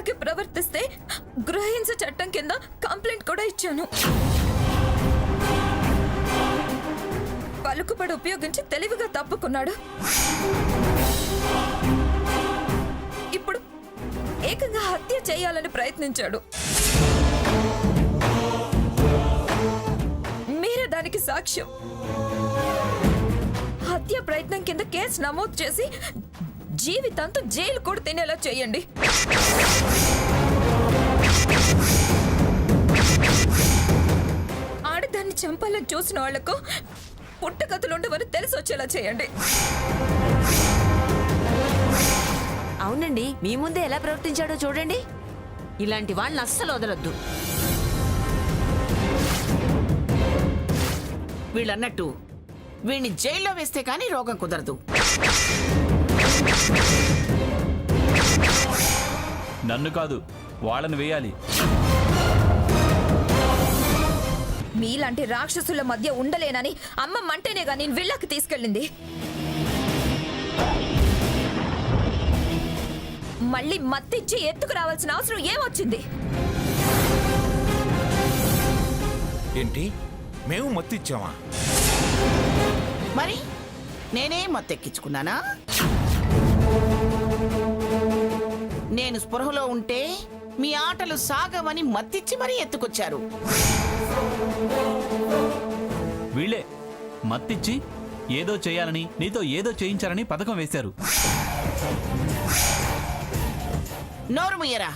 ఇలాగే ప్రవర్తిస్తే గృహహింస చట్టం కింద కంప్లైంట్ కూడా ఇచ్చాను. పలుకుబడి ఉపయోగించి తెలివిగా తప్పుకున్నాడు. ఇప్పుడు ఏకంగా హత్య చేయాలని ప్రయత్నించాడు. మీరే దానికి సాక్ష్యం. హత్య ప్రయత్నం కింద కేసు నమోదు చేసి జీవితాంతం జైలు కూడా తినేలా చేయండి. ఆడదాన్ని చంపాలని చూసిన వాళ్లకు పుట్టగతులుండవని తెలిసి వచ్చేలా చేయండి. అవునండి, మీ ముందే ఎలా ప్రవర్తించాడో చూడండి. ఇలాంటి వాళ్ళని అస్సలు వదలొద్దు. వీళ్ళన్నట్టు వీడిని జైల్లో వేస్తే కానీ రోగం కుదరదు. నన్ను కాదు, వాళ్ళని వేయాలి. మీలాంటి రాక్షసుల మధ్య ఉండలేనని అమ్మమ్మంటేనే గాని విల్లాకి తీసుకెళ్ళింది. మళ్ళీ మత్తిచ్చి ఎత్తుకు రావాల్సిన అవసరం ఏమొచ్చింది? ఏంటి, మేము మత్తిచ్చామా? మరి నేనే మత్తెక్కించుకున్నానా? నేను స్పృహలో ఉంటే మీ ఆటలు సాగవని మత్తిచ్చి మరీ ఎత్తుకొచ్చారు. వీళ్ళే మత్తిచ్చి ఏదో చేయాలని, నీతో ఏదో చేయించాలని పథకం వేశారు. నోరు ముయ్యరా.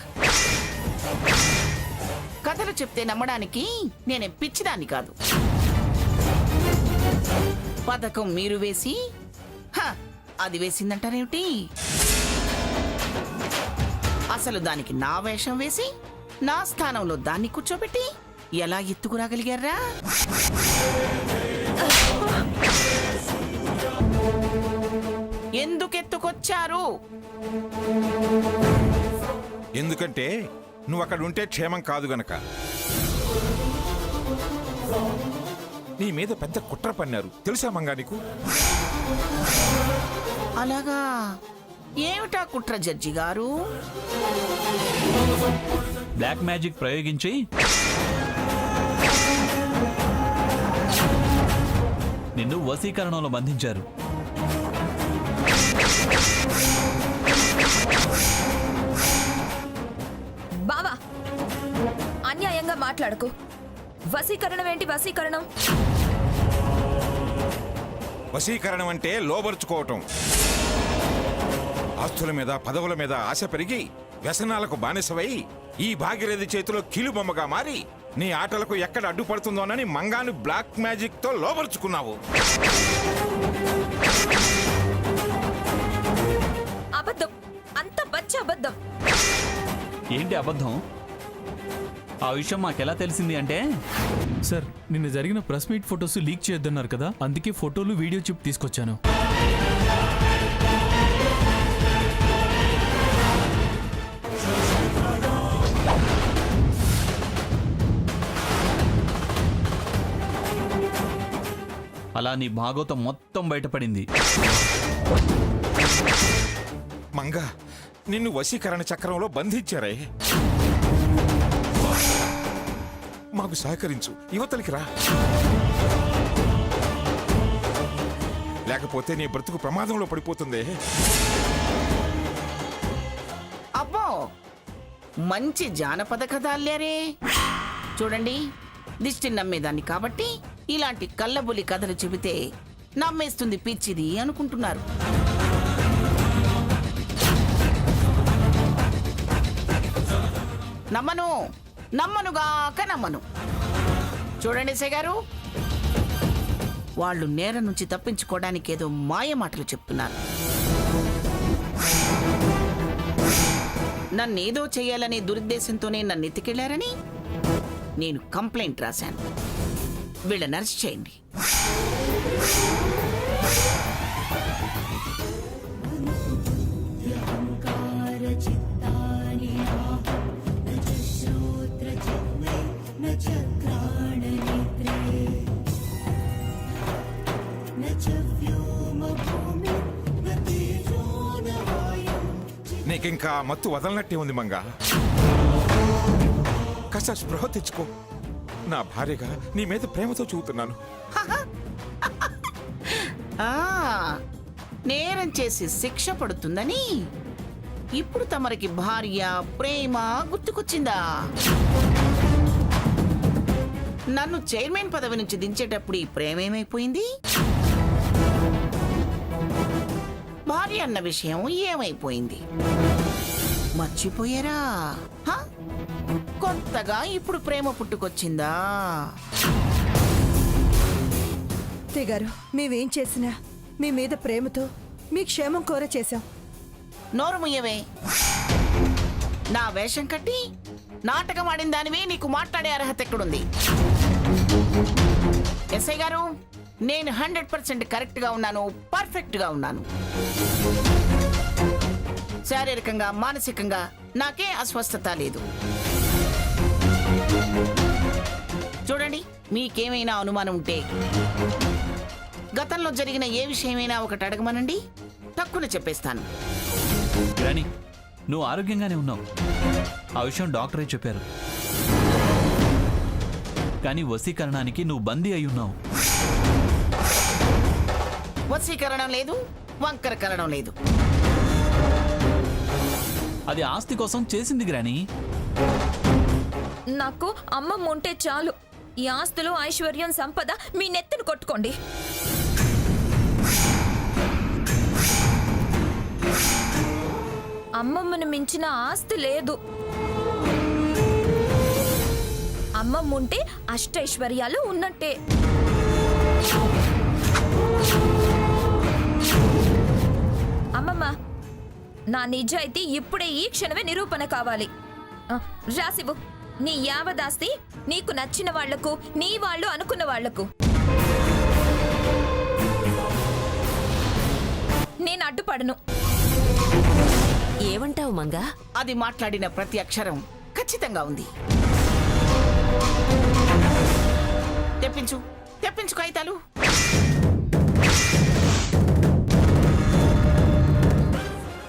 కథలు చెప్తే నమ్మడానికి నేనే పిచ్చిదాన్ని కాదు. పథకం మీరు వేసి అది వేసిందంటారేమిటి? అసలు దానికి నా వేషం వేసి నా స్థానంలో దాన్ని కూర్చోబెట్టి ఎలా ఎత్తుకురాగలిగారా? ఎందుకెత్తుకొచ్చారు? ఎందుకంటే నువ్వు అక్కడ ఉంటే క్షేమం కాదు గనక. నీ మీద పెద్ద కుట్ర పన్నారు, తెలుసా మంగా నీకు? అలాగా, ఏమిటా కుట్ర జడ్జి గారు? బ్లాక్ మ్యాజిక్ ప్రయోగించి నిన్ను వశీకరణంలో బంధించారు. బావా, అన్యాయంగా మాట్లాడకు. వశీకరణం ఏంటి? వశీకరణం వశీకరణం అంటే లోబరుచుకోవటం. ఆస్తుల మీద, పదవుల మీద ఆశ పెరిగి వ్యసనాలకు బానిసవై ఈ భాగీరథి చేతిలో కీలుబొమ్మగా మారి నీ ఆటలకు ఎక్కడ అడ్డుపడుతుందోనని మంగాను బ్లాక్ మ్యాజిక్ తో లోబరుచుకున్నావు. అబద్ధం, అంత పచ్చి అబద్ధం. ఏంటి అబద్ధం? ఆ విషయం మాకెలా తెలిసింది అంటే, సార్, నిన్న జరిగిన ప్రెస్ మీట్ ఫొటోస్ లీక్ చేయొద్దన్నారు కదా, అందుకే ఫోటోలు వీడియో చిప్ తీసుకొచ్చాను. అలా నీ భాగవతం మొత్తం బయటపడింది. మంగా, నిన్ను వశీకరణ చక్రంలో బంధించారే. మాకు సహకరించు, యువతలికి రా. లేకపోతే నీ బ్రతుకు ప్రమాదంలో పడిపోతుంది. అబ్బో, మంచి జానపద కథాల్యారే. చూడండి, దిష్టిని నమ్మేదాన్ని కాబట్టి ఇలాంటి కళ్ళబులి కథలు చెబితే నమ్మేస్తుంది పిచ్చిది అనుకుంటున్నారు. నమ్మను, నమ్మనుగాక నమ్మను. చూడండి ఎస్ఐ గారు, వాళ్ళు నేరం నుంచి తప్పించుకోవడానికి ఏదో మాయ మాటలు చెప్తున్నారు. నన్నేదో చేయాలనే దురుద్దేశంతోనే నన్ను ఎత్తుకెళ్లారని నేను కంప్లైంట్ రాశాను. వీళ్ళని అరెస్ట్ చేయండి. నీకింకా మత్తు వదలనట్టే ఉంది మంగా. కాస్త స్పృహ తెచ్చుకో. నా భార్యగా నీ మీద ప్రేమతో చూస్తున్నాను. ఆ, నేరం చేసి శిక్ష పడుతుందని ఇప్పుడు తమరికి భార్య ప్రేమ గుర్తుకొచ్చిందా? నన్ను చైర్మన్ పదవి నుంచి దించేటప్పుడు ఈ ప్రేమ ఏమైపోయింది? భార్య అన్న విషయం ఏమైపోయింది? మర్చిపోయారా? హ? కొత్తగా ఇప్పుడు ప్రేమ పుట్టుకొచ్చిందా? గారు మేమేం చేసినా మీ మీద ప్రేమతో మీ క్షేమం కోర చేశాం. నోరు ముయ్యవే. నా వేషం కట్టి నాటకం ఆడిన దానివి నీకు మాట్లాడే అర్హత ఎక్కడుంది? ఎస్ఐ గారు, నేను 100% కరెక్ట్ గా ఉన్నాను, పర్ఫెక్ట్ గా ఉన్నాను. శారీరకంగా మానసికంగా నాకే అస్వస్థత లేదు. చూడండి, మీకేమైనా అనుమానం ఉంటే గతంలో జరిగిన ఏ విషయమైనా ఒకటి అడగమనండి, తక్కువ చెప్పేస్తాను. గ్రాని, నువ్వు ఆరోగ్యంగానే ఉన్నావు. ఆ విషయం డాక్టరే చెప్పారు. కానీ వశీకరణానికి నువ్వు బందీ అయి ఉన్నావు. వశీకరణం లేదు, వంకరకరణం లేదు. అది ఆస్తి కోసం చేసింది గ్రాని. నాకు అమ్మమ్మ ఉంటే చాలు. ఈ ఆస్తులు, ఐశ్వర్యం, సంపద మీ నెత్తిన కొట్టుకోండి. అమ్మమ్మను మించిన ఆస్తి లేదు. అమ్మమ్మ ఉంటే అష్టైశ్వర్యాలు ఉన్నట్టే. అమ్మమ్మ, నా నిజాయితీ ఇప్పుడే ఈ క్షణమే నిరూపణ కావాలి. రాసివు. నీ యావదాస్తి నీకు నచ్చిన వాళ్లకు, నీ వాళ్ళు అనుకున్న వాళ్లకు. నేను అడ్డుపడను. ఏమంటావు మంగా? అది మాట్లాడిన ప్రతి అక్షరం ఖచ్చితంగా ఉంది. తెప్పించు, తెప్పించు కాగితాలు.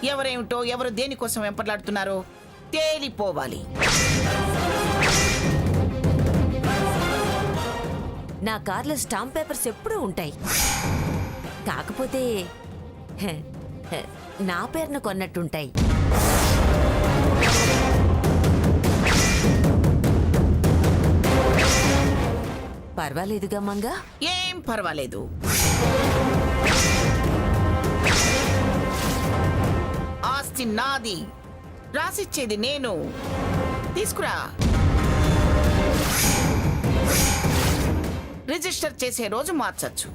ఎవరేమిటో, ఎవరు దేనికోసం వెంపర్లాడుతున్నారో తేలిపోవాలి. నా కార్లో స్టాంప్ పేపర్స్ ఎప్పుడూ ఉంటాయి. కాకపోతే హ, హ, నా పేరును కొన్నట్టుంటాయి. పర్వాలేదుగా మంగా? ఏం పర్వాలేదు. ఆస్తి నాది, రాసిచ్చేది నేను. తీసుకురా. రిజిస్టర్ చేసే రోజు మార్చచ్చు.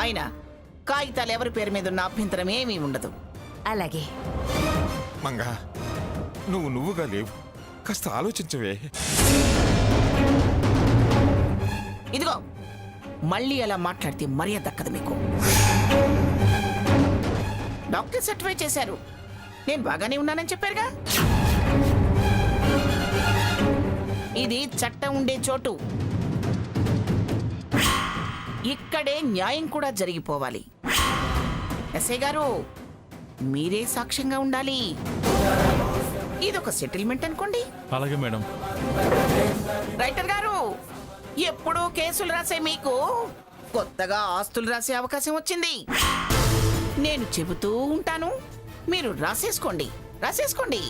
అయినా కాగితాలు ఎవరి పేరు మీద ఉన్న అభ్యంతరం ఏమీ ఉండదు. అలాగే. మంగా, నువ్వుగా లేవు. కాస్త ఆలోచించవే. ఇదిగో, మళ్ళీ అలా మాట్లాడితే మర్యాద దక్కదు మీకు. డాక్టర్ సర్టిఫై చేశారు, నేను బాగానే ఉన్నానని చెప్పారుగా. ఇది చట్టం ఉండే చోటు. ఇక్కడే న్యాయం కూడా జరిగిపోవాలి. ఎస్ఐ గారు, మీరే సాక్ష్యంగా ఉండాలి. ఇదొక సెటిల్మెంట్ అనుకోండి. అలాగే మేడం. రైటర్ గారు, ఎప్పుడూ కేసులు రాసే మీకు కొత్తగా ఆస్తులు రాసే అవకాశం వచ్చింది. నేను చెబుతూ ఉంటాను, మీరు రాసేసుకోండి, రాసేసుకోండి.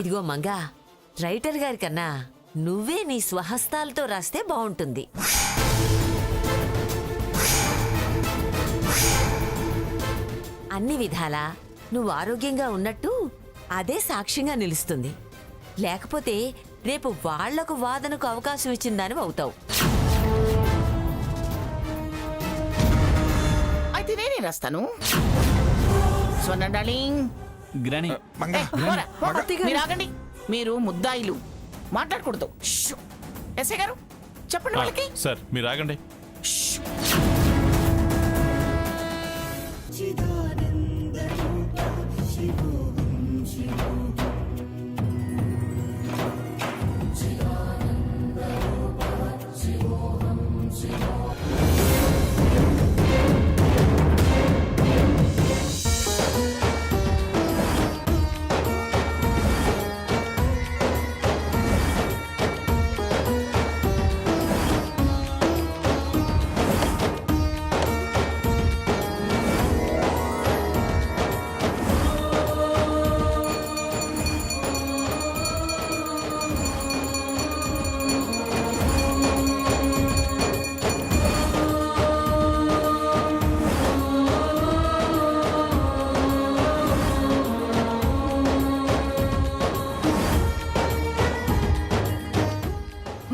ఇదిగో మంగా, రైటర్ గారి కన్నా నువ్వే నీ స్వహస్తాలతో రాస్తే బాగుంటుంది. అన్ని విధాలా నువ్వు ఆరోగ్యంగా ఉన్నట్టు అదే సాక్ష్యంగా నిలుస్తుంది. లేకపోతే రేపు వాళ్లకు వాదనకు అవకాశం ఇచ్చిందానివి అవుతావు. అయితే నేనే రాస్తాను. స్వర్ణ డార్లింగ్, గ్రాని, మంగా, మీరు ఆగండి. మీరు ముద్దాయిలు, మాట్లాడకూడదు. షూ. ఎస్ఐ గారు, చెప్పండి వాళ్ళకి. సార్ మీరు ఆగండి.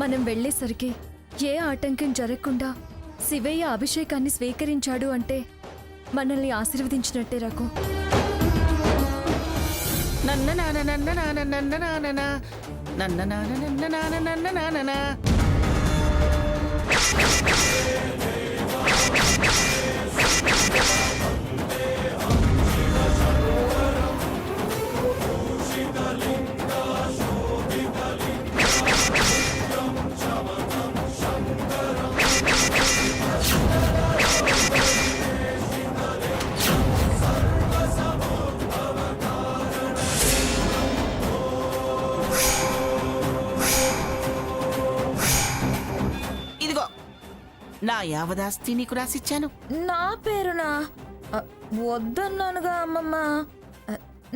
మనం వెళ్ళేసరికి ఏ ఆటంకం జరగకుండా శివయ్య అభిషేకాన్ని స్వీకరించాడు అంటే మనల్ని ఆశీర్వదించినట్టే రఘు. నన్న నాన నన్న నాన నన్న నానన నన్న నాన నన్న నాన నన్న నానన. ఇదిగో నా యావదాస్తి నీకు రాసిచ్చాను. నా పేరునా? వద్దన్నానుగా అమ్మమ్మ.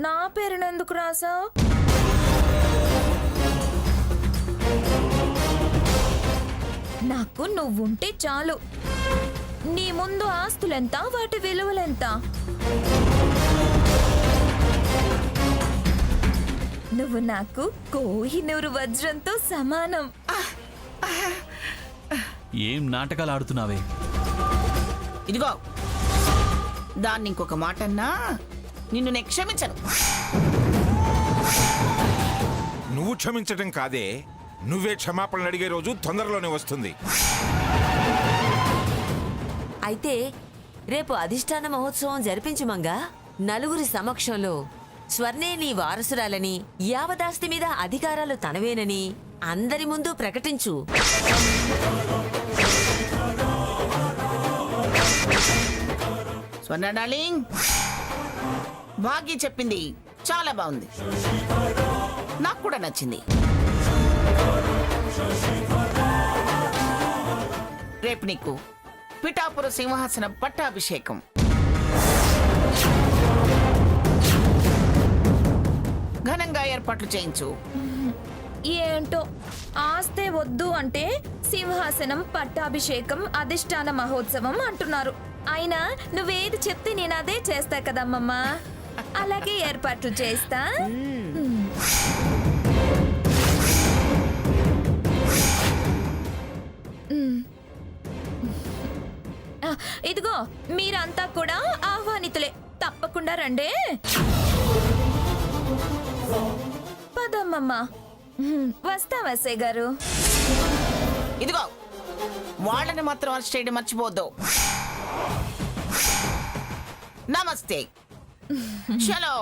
నా పేరున ఎందుకు రాసావు? నాకు నువ్వుంటే చాలు. నీ ముందు ఆస్తులెంత, వాటి విలువలెంత? నువ్వు నాకు కోహినూరు వజ్రంతో సమానం. ఏం నాటకాలు ఆడుతున్నావే? ఇదిగో దాన్ని ఇంకొక మాట అన్నా నిన్ను నేను క్షమించను. నువ్వు క్షమించటం కాదే, నువ్వే క్షమాపణలు అడిగే రోజు తొందరలోనే వస్తుంది. అయితే రేపు అధిష్టాన మహోత్సవం జరిపించు మంగా. నలుగురి సమక్షంలో స్వర్ణే నీ వారసురాలని, యావదాస్తి మీద అధికారాలు తనవేనని అందరి ముందు ప్రకటించు. స్వర్ణ డార్లింగ్, భాగ్య చెప్పింది చాలా బాగుంది, నాకు కూడా నచ్చింది. రేపు నీకు పిఠాపుర సింహాసన పట్టాభిషేకం. ఘనంగా ఏర్పాట్లు చేయించు. ఏంటో ఆస్తే వద్దు అంటే సింహాసనం, పట్టాభిషేకం, అధిష్టాన మహోత్సవం అంటున్నారు. అయినా నువ్వేది చెప్తే నేను అదే చేస్తా కదమ్మమ్మ. అలాగే ఏర్పాట్లు చేస్తా. ఇదిగో మీరంతా కూడా ఆహ్వానితులే, తప్పకుండా రండే. పదమ్మమ్మ. వస్తా వసే గారు. ఇదిగో వాళ్ళని మాత్రం అరెస్ట్ చేయడం మర్చిపోద్దు. నమస్తే. చలో.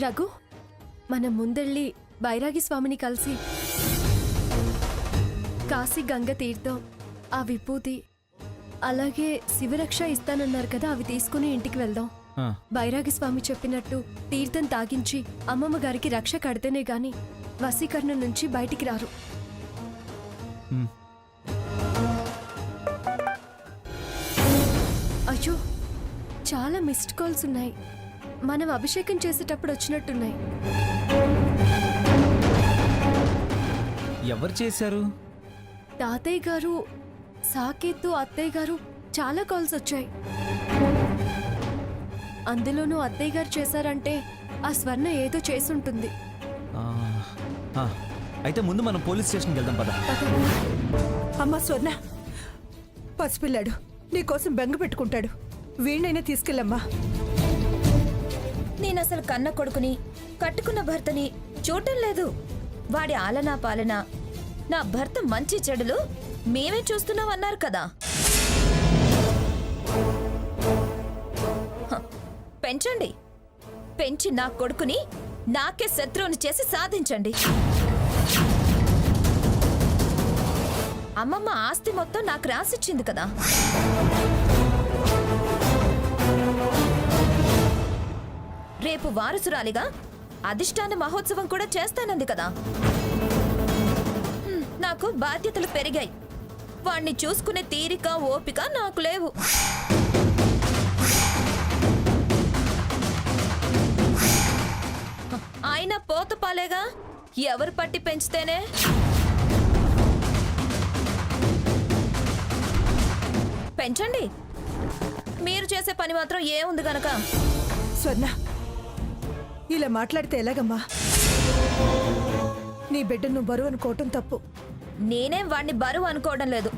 రఘు, మనం ముందెళ్ళి బైరాగి స్వామిని కలిసి కాశీ గంగ తీర్థం, ఆ విభూతి, అలాగే శివరక్ష ఇస్తానన్నారు కదా, అవి తీసుకుని ఇంటికి వెళ్దాం. బైరాగి స్వామి చెప్పినట్టు తీర్థం తాగించి అమ్మమ్మ గారికి రక్ష కడితేనే గాని వశీకరణ నుంచి బయటికి రారు. అయ్యో, చాలా మిస్డ్ కాల్స్ ఉన్నాయి. మనం అభిషేకం చేసేటప్పుడు వచ్చినట్టున్నాయి. ఎవరు చేశారు? తాతయ్య గారు, సాకేత్తు అత్తయ్య గారు, చాలా కాల్స్ వచ్చాయి. అందులోనూ అత్తయ్య గారు చేశారంటే ఆ స్వర్ణ ఏదో చేసుంటుంది. అయితే ముందు మనం పోలీస్ స్టేషన్కి వెళ్దాం పద. అమ్మా స్వర్ణ, పసిపిల్లాడు నీకోసం బెంగ పెట్టుకుంటాడు. వీణ్ణైనా తీసుకెళ్ళమ్మా. నేను అసలు కన్న కొడుకుని కట్టుకున్న భర్తని చూడటం లేదు. వాడి ఆలనా పాలన, నా భర్త మంచి చెడులు మేమే చూస్తున్నాం అన్నారు కదా. హ, పెంచండి. పెంచి నా కొడుకుని నాకే శత్రువుని చేసి సాధించండి. అమ్మమ్మ ఆస్తి మొత్తం నాకు రాసిచ్చింది కదా. రేపు వారసురాలిగా అధిష్టాన మహోత్సవం కూడా చేస్తానంది కదా. నాకు బాధ్యతలు పెరిగాయి. వాణ్ణి చూసుకునే తీరిక ఓపిక నాకు లేవు. ఆయన పోతపాలేగా, ఎవరు పట్టి పెంచితేనే. పెంచండి. మీరు చేసే పని మాత్రం ఏముంది గనక. స్వర్ణ, ఇలా మాట్లాడితే ఎలాగమ్మా? నీ బిడ్డ నువ్వు బరువు అనుకోవటం తప్పు. నేనేం వాణ్ణి బరువు అనుకోవడం లేదు.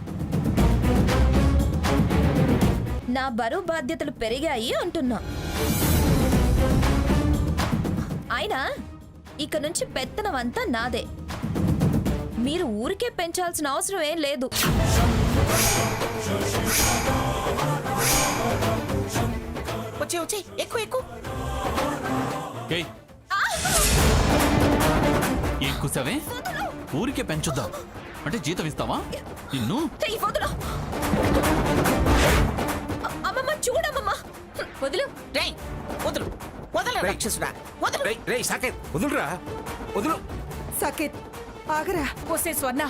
నా బరువు బాధ్యతలు పెరిగాయి అంటున్నా. అయినా ఇక నుంచి పెత్తనం అంతా నాదే. మీరు ఊరికే పెంచాల్సిన అవసరం ఏం లేదు. వచ్చే ఎక్కువ ఏయ్, ఏం కూసావే? ఊరికే పెంచుద్దాం అంటే జీతం ఇస్తావా నిన్ను? చెయ్యి వదులు. అమ్మమ్మ చూడమ్మమ్మ, వదులు. రేయ్ వదులు వదలు రాక్షసుడా, వదలు. రేయ్ సాకేత్, వదులురా, వదులు. సాకేత్, ఆగరా. పోసే స్వర్ణ,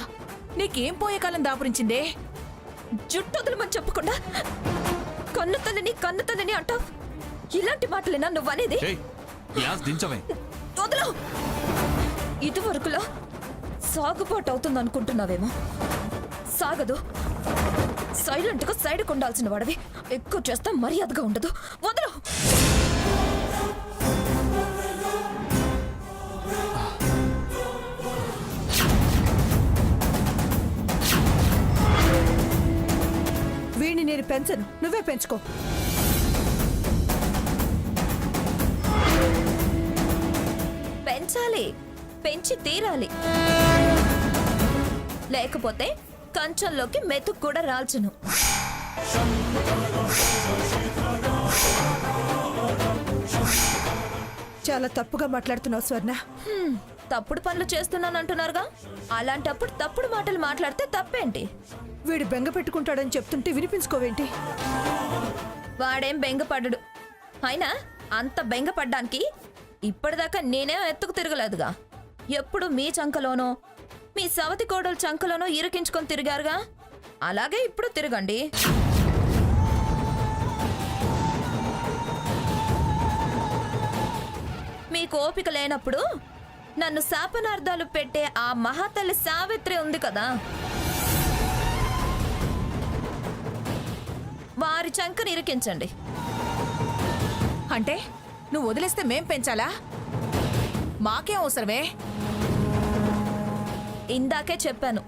నీకేం పోయే కాలం దాపురించిందే? జుట్టు వదలమని చెప్పకుండా కన్ను తల్లిని అంటావు. ఇలాంటి మాటలేనా నువ్వనేది? ఏయ్, గ్లాస్ దించవే. వదలు. ఇదివరకులో సాగుబాటు అవుతుంది అనుకుంటున్నావేమో. సాగదు. సైలెంట్ గా సైడ్కి ఉండాల్సిన వాడివి. ఎక్కువ చేస్తే మర్యాదగా ఉండదు. వదలు. వీణ్ణి నేను పెంచను, నువ్వే పెంచుకో. పెంచాలి, పెంచి తీరాలి. లేకపోతే కంచంలోకి మెతుకు కూడా రాల్చును. చాలా తప్పుగా మాట్లాడుతున్నావు స్వర్ణ. తప్పుడు పనులు చేస్తున్నానంటున్నారుగా. అలాంటప్పుడు తప్పుడు మాటలు మాట్లాడితే తప్పేంటి? వీడు బెంగ పెట్టుకుంటాడని చెప్తుంటే వినిపించుకోవేంటి? వాడేం బెంగపడ్డాడు. అయినా అంత బెంగపడ్డానికి ఇప్పటిదాకా నేనేం ఎత్తుకు తిరగలేదుగా. ఎప్పుడు మీ చంకలోనో మీ సవతి కోడలు చంకలోనో ఇరికించుకొని తిరిగారుగా. అలాగే ఇప్పుడు తిరగండి. మీకు ఓపిక లేనప్పుడు నన్ను శాపనార్థాలు పెట్టే ఆ మహాతల్లి సావిత్రి ఉంది కదా, వారి చంకని ఇరికించండి. అంటే నువ్వు వదిలేస్తే మేం పెంచాలా? మాకేం అవసరమే? ఇందాకే చెప్పాను,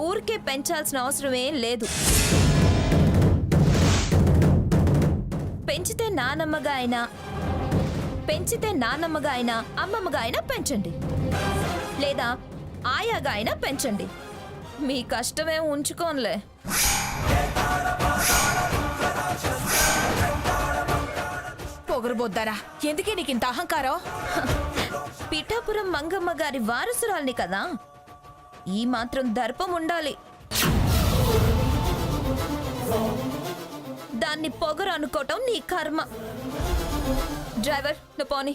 ఊరికే పెంచాల్సిన అవసరమేం లేదు. పెంచితే నానమ్మగా అయినా అమ్మమ్మగా అయినా పెంచండి, లేదా ఆయాగా అయినా పెంచండి. మీ కష్టమేం ఉంచుకోనులే. పొగరుబోద్దారా, ఎందుకే నీకింత అహంకారం? పిఠాపురం మంగమ్మ గారి వారసురాల్ని కదా, ఈ మాత్రం దర్పం ఉండాలి. దాన్ని పొగరు అనుకోవటం నీ కర్మ. డ్రైవర్, నువ్వు పోనీ.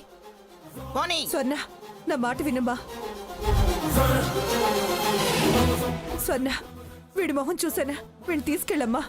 పోనీ. స్వర్ణ, నా మాట వినమ్మా. స్వర్ణ, వీడి మొహం చూసానా? వీడిని తీసుకెళ్ళమ్మా.